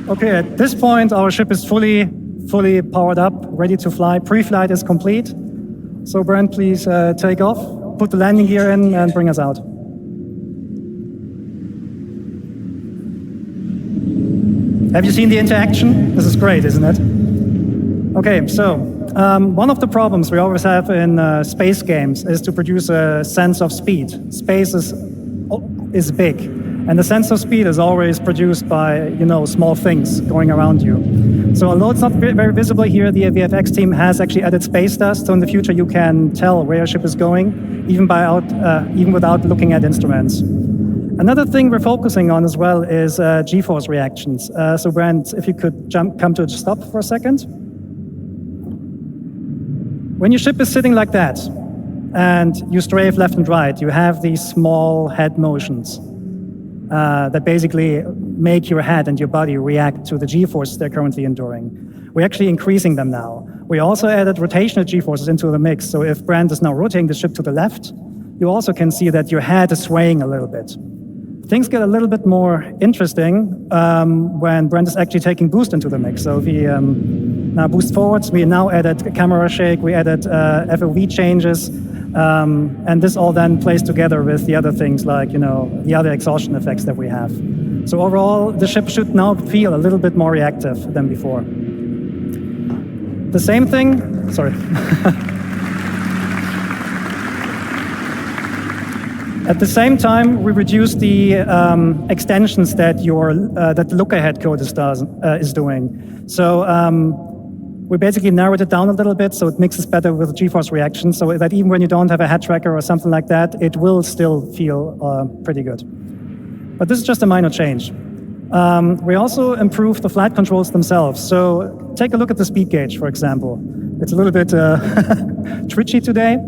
Okay, at this point, our ship is fully powered up, ready to fly. Pre-flight is complete. So Brent, please take off, put the landing gear in, and bring us out. Have you seen the interaction? This is great, isn't it? Okay, so one of the problems we always have in space games is to produce a sense of speed. Space is big, and the sense of speed is always produced by, small things going around you. So although it's not very visible here, the VFX team has actually added space dust, so in the future you can tell where your ship is going, even without looking at instruments. Another thing we're focusing on as well is G-force reactions. So Brent, if you could come to a stop for a second. When your ship is sitting like that, and you strafe left and right, you have these small head motions that basically make your head and your body react to the G-forces they're currently enduring. We're actually increasing them now. We also added rotational G-forces into the mix, so if Brent is now rotating the ship to the left, you also can see that your head is swaying a little bit. Things get a little bit more interesting when Brent is actually taking boost into the mix. So if he now boosts forwards, we now added camera shake, we added FOV changes, and this all then plays together with the other things like, the other exhaustion effects that we have. So overall, the ship should now feel a little bit more reactive than before. The same thing, sorry. At the same time, we reduced the extensions that that the look-ahead code is doing. So we basically narrowed it down a little bit, so it mixes better with G-force reactions, so that even when you don't have a head tracker or something like that, it will still feel pretty good. But this is just a minor change. We also improved the flight controls themselves. So take a look at the speed gauge, for example. It's a little bit twitchy today.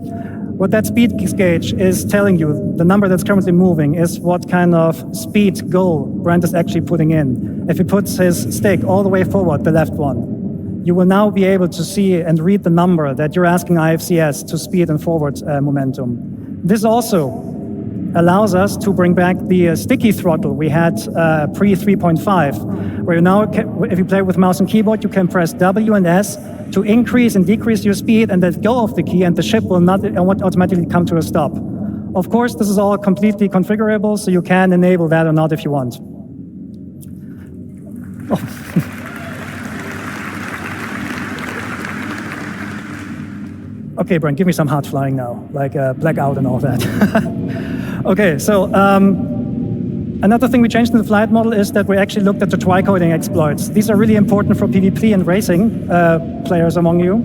What that speed gauge is telling you, the number that's currently moving, is what kind of speed goal Brent is actually putting in. If he puts his stick all the way forward, the left one, you will now be able to see and read the number that you're asking IFCS to speed and forward momentum. This also allows us to bring back the sticky throttle we had pre 3.5, where now, if you play with mouse and keyboard, you can press W and S to increase and decrease your speed and let go of the key, and the ship will not automatically come to a stop. Of course, this is all completely configurable, so you can enable that or not if you want. Oh. Okay, Brent, give me some hard flying now, like blackout and all that. Okay, so another thing we changed in the flight model is that we actually looked at the tricoding exploits. These are really important for PvP and racing players among you,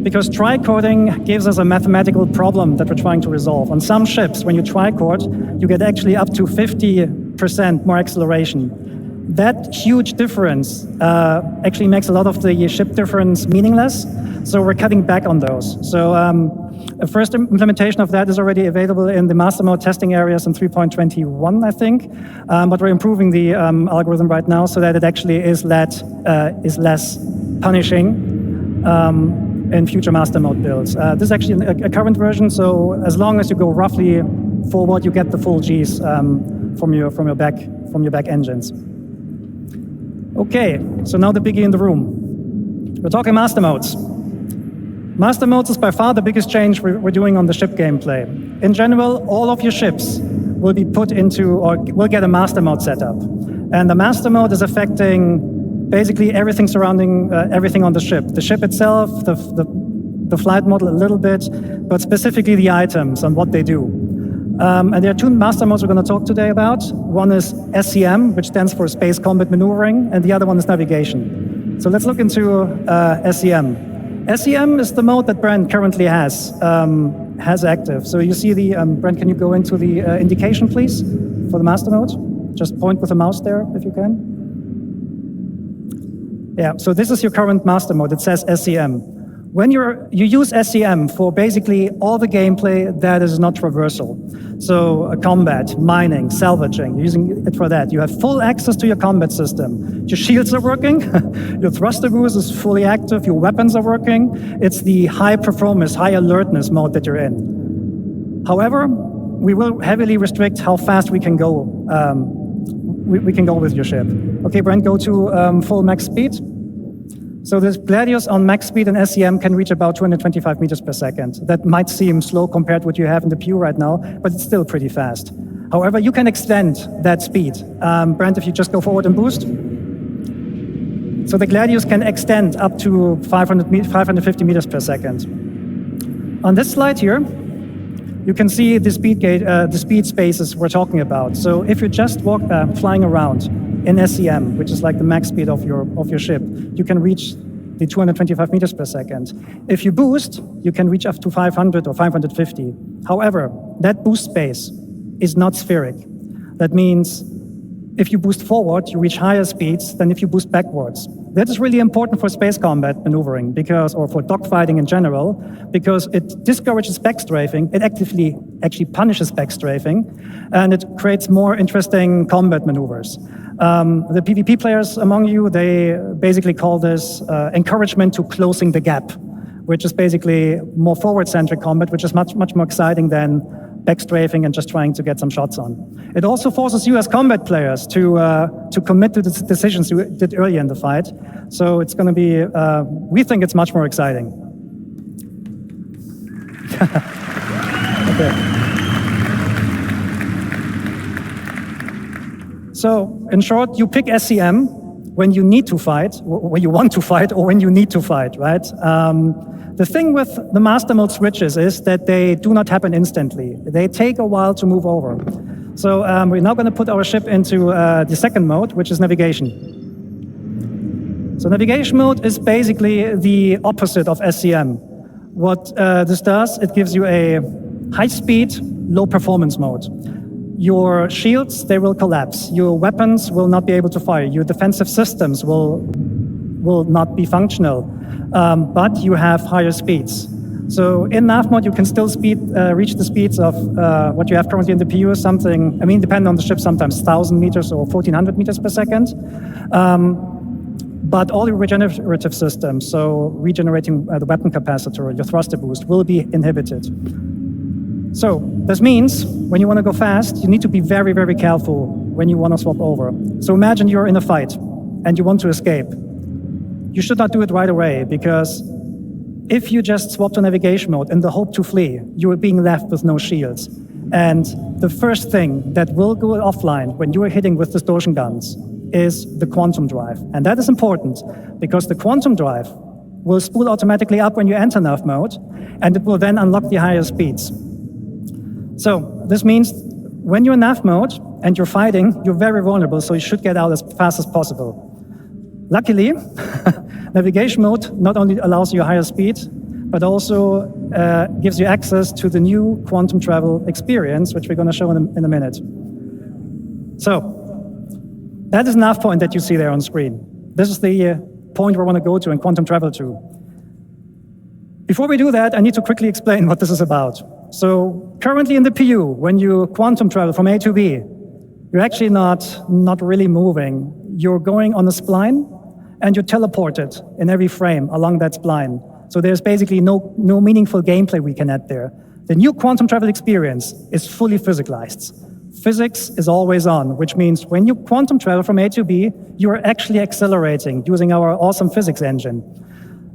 because tricoding gives us a mathematical problem that we're trying to resolve. On some ships, when you tricode, you get actually up to 50% more acceleration. That huge difference actually makes a lot of the ship difference meaningless, so we're cutting back on those. So a first implementation of that is already available in the master mode testing areas in 3.21, I think, but we're improving the algorithm right now so that it actually is less punishing in future master mode builds. This is actually a current version, so as long as you go roughly forward, you get the full Gs from your back engines. Okay, so now the biggie in the room. We're talking master modes. Master modes is by far the biggest change we're doing on the ship gameplay. In general, all of your ships will be put into, or will get a master mode setup. And the master mode is affecting basically everything surrounding everything on the ship. The ship itself, the flight model a little bit, but specifically the items and what they do. And there are two master modes we're going to talk today about. One is SCM, which stands for Space Combat Maneuvering, and the other one is Navigation. So let's look into SCM. SCM is the mode that Brent currently has active. So you see the, Brent, can you go into the indication, please, for the master mode? Just point with the mouse there, if you can. Yeah, so this is your current master mode. It says SCM. When you use SCM for basically all the gameplay that is not traversal. So combat, mining, salvaging, you're using it for that. You have full access to your combat system. Your shields are working, your thruster boost is fully active, your weapons are working. It's the high performance, high alertness mode that you're in. However, we will heavily restrict how fast we can go we can go with your ship. Okay, Brent, go to full max speed. So this Gladius on max speed and SEM can reach about 225 meters per second. That might seem slow compared to what you have in the Pew right now, but it's still pretty fast. However, you can extend that speed. Brent, if you just go forward and boost. So the Gladius can extend up to 550 meters per second. On this slide here, you can see the speed spaces we're talking about. So if you're just flying around in SEM, which is like the max speed of your ship, you can reach the 225 meters per second. If you boost, you can reach up to 500 or 550. However, that boost space is not spheric. That means if you boost forward, you reach higher speeds than if you boost backwards. That is really important for space combat maneuvering, or for dogfighting in general, because it discourages backstrafing. It actually punishes backstrafing, and it creates more interesting combat maneuvers. The PvP players among you, they basically call this encouragement to closing the gap, which is basically more forward-centric combat, which is much more exciting than backstrafing and just trying to get some shots on. It also forces you as combat players to commit to the decisions you did earlier in the fight. So it's going to be, we think it's much more exciting. Okay. So in short, you pick SCM when you need to fight, when you want to fight, or when you need to fight, right? The thing with the master mode switches is that they do not happen instantly. They take a while to move over. So we're now going to put our ship into the second mode, which is navigation. So navigation mode is basically the opposite of SCM. What this does, it gives you a high-speed, low-performance mode. Your shields, they will collapse. Your weapons will not be able to fire. Your defensive systems will not be functional. But you have higher speeds. So in nav mode, you can still reach the speeds of what you have currently in the PU, something, I mean, depending on the ship, sometimes 1,000 meters or 1,400 meters per second. But all your regenerative systems, so regenerating the weapon capacitor, your thruster boost, will be inhibited. So this means when you want to go fast, you need to be very, very careful when you want to swap over. So imagine you're in a fight and you want to escape. You should not do it right away, because if you just swap to navigation mode in the hope to flee, you are being left with no shields. And the first thing that will go offline when you are hitting with distortion guns is the quantum drive. And that is important, because the quantum drive will spool automatically up when you enter nav mode, and it will then unlock the higher speeds. So this means when you're in nav mode and you're fighting, you're very vulnerable, so you should get out as fast as possible. Luckily, navigation mode not only allows you a higher speed, but also gives you access to the new quantum travel experience, which we're going to show in a minute. So that is nav point that you see there on screen. This is the point we want to go to and quantum travel to. Before we do that, I need to quickly explain what this is about. So currently in the PU, when you quantum travel from A to B, you're actually not really moving. You're going on a spline, and you're teleported in every frame along that spline. So there's basically no meaningful gameplay we can add there. The new quantum travel experience is fully physicalized. Physics is always on, which means when you quantum travel from A to B, you are actually accelerating using our awesome physics engine.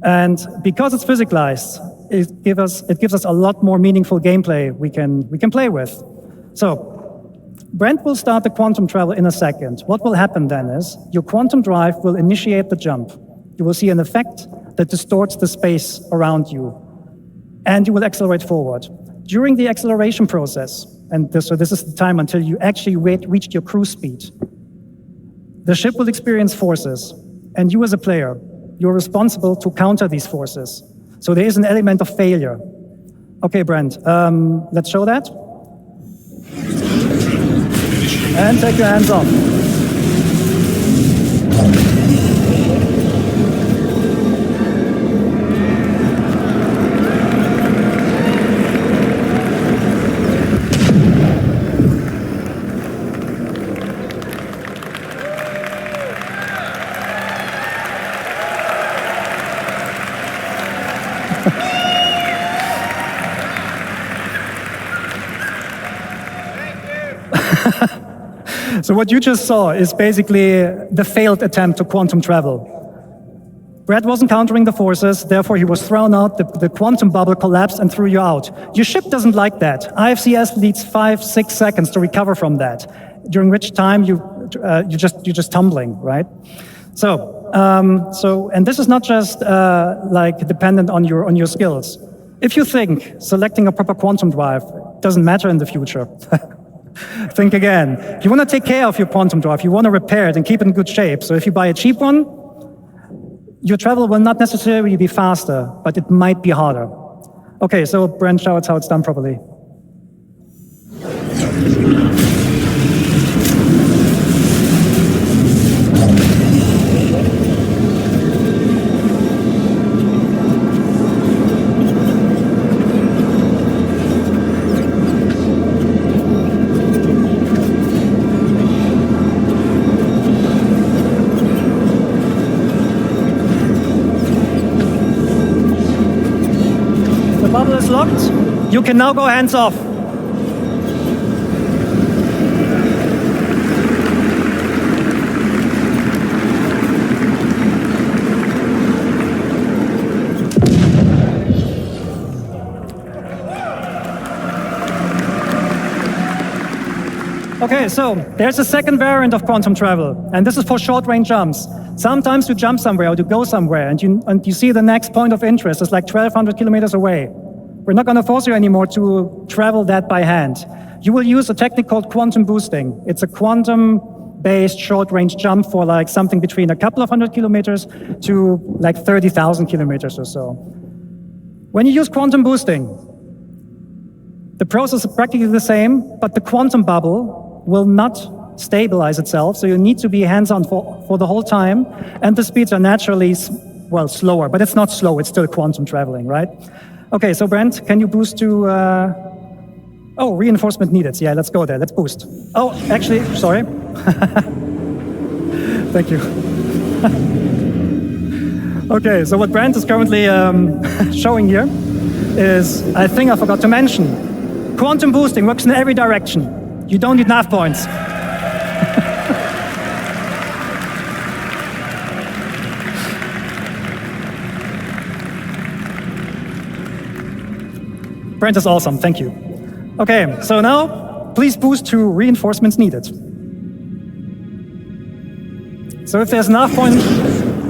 And because it's physicalized, it gives us a lot more meaningful gameplay we can play with. So Brent will start the quantum travel in a second. What will happen then is your quantum drive will initiate the jump. You will see an effect that distorts the space around you, and you will accelerate forward. During the acceleration process, so this is the time until you actually reach your cruise speed, the ship will experience forces, and you as a player, you're responsible to counter these forces. So there is an element of failure. Okay, Brent, let's show that. And take your hands off. So what you just saw is basically the failed attempt to quantum travel. Brad wasn't countering the forces, therefore he was thrown out, the quantum bubble collapsed and threw you out. Your ship doesn't like that. IFCS needs 5-6 seconds to recover from that, during which time you're just tumbling, right? And this is not just like dependent on your skills. If you think selecting a proper quantum drive doesn't matter in the future, think again. If you want to take care of your quantum drive, you want to repair it and keep it in good shape. So if you buy a cheap one, your travel will not necessarily be faster, but it might be harder. Okay, so Brent shows how it's done properly. The bubble is locked. You can now go hands off. Okay, so there's a second variant of quantum travel, and this is for short-range jumps. Sometimes you jump somewhere or you go somewhere, and you see the next point of interest is like 1,200 kilometers away. We're not going to force you anymore to travel that by hand. You will use a technique called quantum boosting. It's a quantum-based short-range jump for like something between a couple of hundred kilometers to like 30,000 kilometers or so. When you use quantum boosting, the process is practically the same, but the quantum bubble will not stabilize itself, so you need to be hands-on for the whole time, and the speeds are naturally, well, slower, but it's not slow, it's still quantum traveling, right? Okay, so Brent, can you boost to, oh, reinforcement needed. Yeah, let's go there, let's boost. Oh, actually, sorry. Thank you. Okay, so what Brent is currently showing here is, I think I forgot to mention, quantum boosting works in every direction. You don't need nav points. Brent is awesome, thank you. Okay, so now please boost to reinforcements needed. So if there's a nav point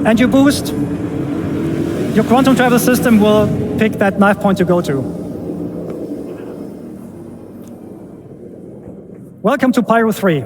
and you boost, your quantum travel system will pick that nav point to go to. Welcome to Pyro 3.